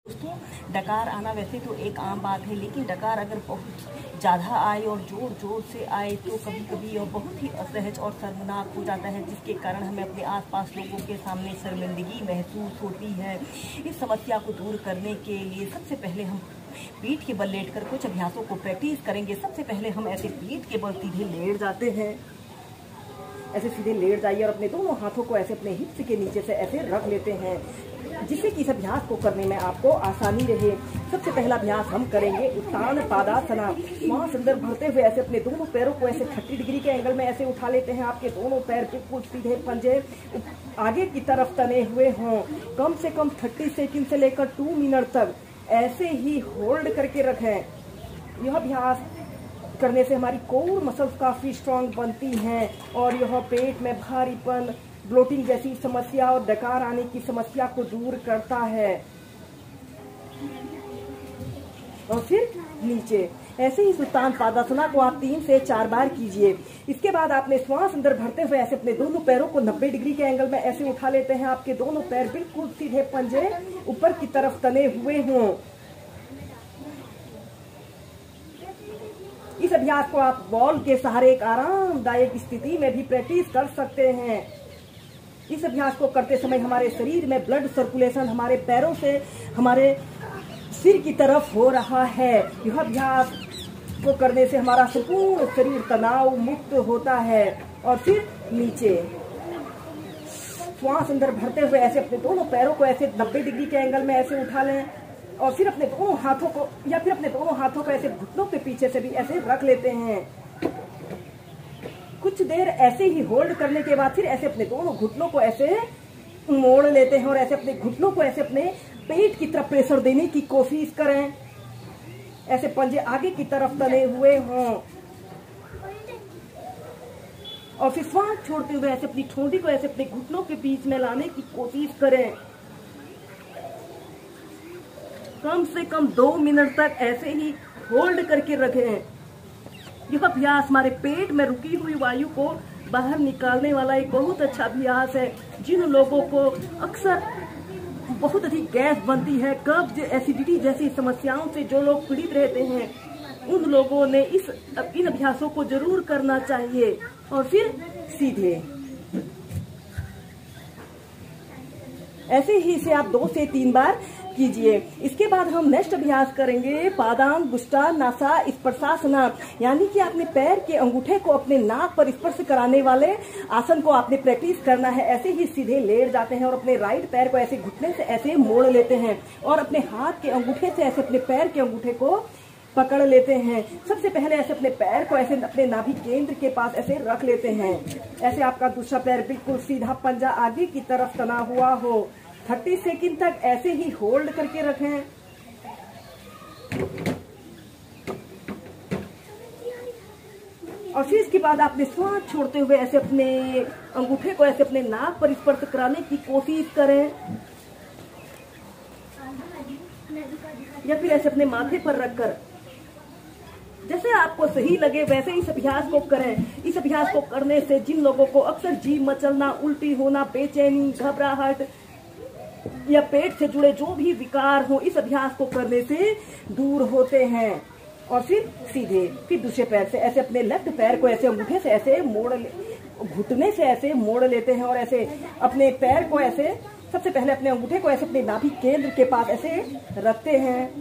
दोस्तों, डकार आना वैसे तो एक आम बात है, लेकिन डकार अगर बहुत ज़्यादा आए और ज़ोर ज़ोर से आए तो कभी कभी यह बहुत ही असहज और शर्मनाक हो जाता है, जिसके कारण हमें अपने आसपास लोगों के सामने शर्मिंदगी महसूस होती है। इस समस्या को दूर करने के लिए सबसे पहले हम पीठ के बल लेटकर कुछ अभ्यासों को प्रैक्टिस करेंगे। सबसे पहले हम ऐसे पीठ के बल सीधे लेट जाते हैं। ऐसे सीधे लेट जाइए और अपने दोनों हाथों को ऐसे अपने हिप्स के नीचे से ऐसे रख लेते हैं, जिससे कि इस अभ्यास को करने में आपको आसानी रहे। सबसे पहला अभ्यास हम करेंगे उत्तान पादासना। श्वास अंदर भरते हुए ऐसे अपने दोनों पैरों को ऐसे 30 डिग्री के एंगल में ऐसे उठा लेते हैं। आपके दोनों पैर बिल्कुल सीधे, पंजे आगे की तरफ तने हुए हों। कम से कम 30 सेकंड से लेकर 2 मिनट तक ऐसे ही होल्ड करके रखें। यह अभ्यास करने से हमारी कोर मसल्स काफी स्ट्रांग बनती हैं और यह पेट में भारीपन, ब्लोटिंग जैसी समस्या और डकार आने की समस्या को दूर करता है। और फिर नीचे ऐसे ही उत्तान पादासना को आप 3 से 4 बार कीजिए। इसके बाद आपने श्वास अंदर भरते हुए ऐसे अपने दोनों पैरों को 90 डिग्री के एंगल में ऐसे उठा लेते हैं। आपके दोनों पैर बिल्कुल सीधे, पंजे ऊपर की तरफ तने हुए हों। इस अभ्यास को आप बॉल के सहारे एक आरामदायक स्थिति में भी प्रैक्टिस कर सकते हैं। इस अभ्यास को करते समय हमारे शरीर में ब्लड सर्कुलेशन हमारे पैरों से हमारे सिर की तरफ हो रहा है। यह अभ्यास को करने से हमारा संपूर्ण शरीर तनाव मुक्त होता है। और फिर नीचे श्वास अंदर भरते हुए ऐसे अपने दोनों पैरों को ऐसे 90 डिग्री के एंगल में ऐसे उठा लें और फिर अपने दोनों हाथों को या फिर अपने दोनों हाथों को ऐसे घुटनों के पीछे से भी ऐसे रख लेते हैं। कुछ देर ऐसे ही होल्ड करने के बाद फिर ऐसे अपने दोनों घुटनों को ऐसे मोड़ लेते हैं और ऐसे अपने घुटनों को ऐसे अपने पेट की तरफ प्रेशर देने की कोशिश करें। ऐसे पंजे आगे की तरफ तने हुए हों और फिर श्वास छोड़ते हुए ऐसे अपनी ठोड़ी को ऐसे अपने घुटनों के बीच में लाने की कोशिश करें। कम से कम 2 मिनट तक ऐसे ही होल्ड करके रखें। यह अभ्यास हमारे पेट में रुकी हुई वायु को बाहर निकालने वाला एक बहुत अच्छा अभ्यास है। जिन लोगों को अक्सर बहुत अधिक गैस बनती है, कब्ज, एसिडिटी जैसी समस्याओं से जो लोग पीड़ित रहते हैं, उन लोगों ने इन अभ्यासों को जरूर करना चाहिए। और फिर सीधे ऐसे ही इसे आप 2 से 3 बार कीजिए। इसके बाद हम नेक्स्ट अभ्यास करेंगे पादान गुष्टा नासा स्पर्शासना, यानी कि आपने पैर के अंगूठे को अपने नाक पर स्पर्श कराने वाले आसन को आपने प्रैक्टिस करना है। ऐसे ही सीधे लेट जाते हैं और अपने राइट पैर को ऐसे घुटने से ऐसे मोड़ लेते हैं और अपने हाथ के अंगूठे से ऐसे अपने पैर के अंगूठे को पकड़ लेते हैं। सबसे पहले ऐसे अपने पैर को ऐसे अपने नाभि केंद्र के पास ऐसे रख लेते हैं। ऐसे आपका दूसरा पैर बिल्कुल सीधा, पंजा आगे की तरफ तना हुआ हो। 30 सेकंड तक ऐसे ही होल्ड करके रखें। और फिर इसके बाद आपने श्वास छोड़ते हुए ऐसे अपने अंगूठे को ऐसे अपने नाक पर स्पर्श कराने की कोशिश करें या फिर ऐसे अपने माथे पर रखकर, जैसे आपको सही लगे वैसे इस अभ्यास को करें। इस अभ्यास को करने से जिन लोगों को अक्सर जी मचलना, उल्टी होना, बेचैनी, घबराहट या पेट से जुड़े जो भी विकार हो, इस अभ्यास को करने से दूर होते हैं। और फिर सीधे फिर दूसरे पैर से ऐसे अपने लेफ्ट पैर को ऐसे अंगूठे से ऐसे घुटने से ऐसे मोड़ लेते हैं और ऐसे अपने पैर को ऐसे सबसे पहले अपने अंगूठे को ऐसे अपने नाभि केंद्र के पास ऐसे रखते हैं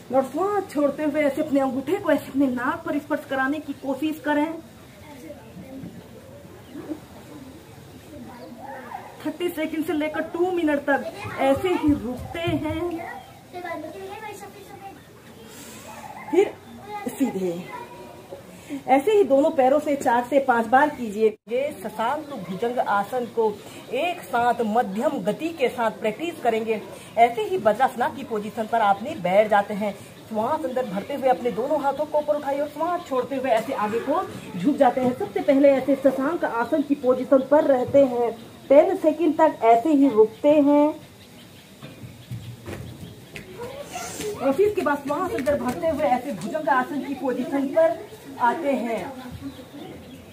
और श्वास छोड़ते हुए ऐसे अपने अंगूठे को ऐसे अपने नाक पर स्पर्श कराने की कोशिश करें। 30 सेकंड से लेकर 2 मिनट तक ऐसे ही रुकते हैं। फिर सीधे ऐसे ही दोनों पैरों से 4 से 5 बार कीजिए। ये शशांक भुजंग आसन को एक साथ मध्यम गति के साथ प्रैक्टिस करेंगे। ऐसे ही वज्रासना की पोजीशन पर आपने बैठ जाते हैं। श्वास अंदर भरते हुए अपने दोनों हाथों को ऊपर उठाइए और श्वास छोड़ते हुए ऐसे आगे को झुक जाते हैं। सबसे पहले ऐसे शशांक आसन की पोजीशन पर रहते हैं। 10 सेकंड तक ऐसे ही रुकते हैं और फिर इसके बाद श्वास अंदर भरते हुए ऐसे भुजंग आसन की पोजीशन पर आते हैं।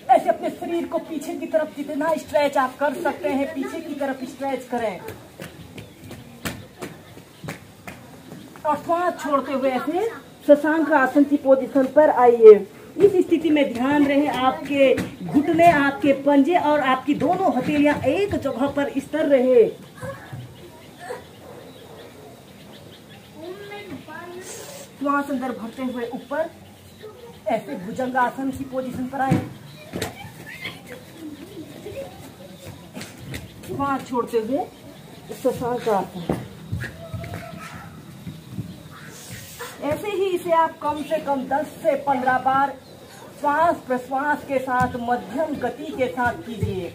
ऐसे अपने शरीर को पीछे की तरफ जितना स्ट्रेच आप कर सकते हैं पीछे की तरफ स्ट्रेच करें और श्वास छोड़ते हुए ऐसे शशांक आसन की पोजीशन पर आइए। इस स्थिति में ध्यान रहे आपके घुटने, आपके पंजे और आपकी दोनों हथेलियां एक जगह पर स्थिर रहे। श्वास अंदर भरते हुए ऊपर ऐसे भुजंगासन की पोजीशन पर आए। श्वास छोड़ते हुए शशांक आसन। ऐसे ही इसे आप कम से कम 10 से 15 बार श्वास प्रश्वास के साथ मध्यम गति के साथ कीजिए।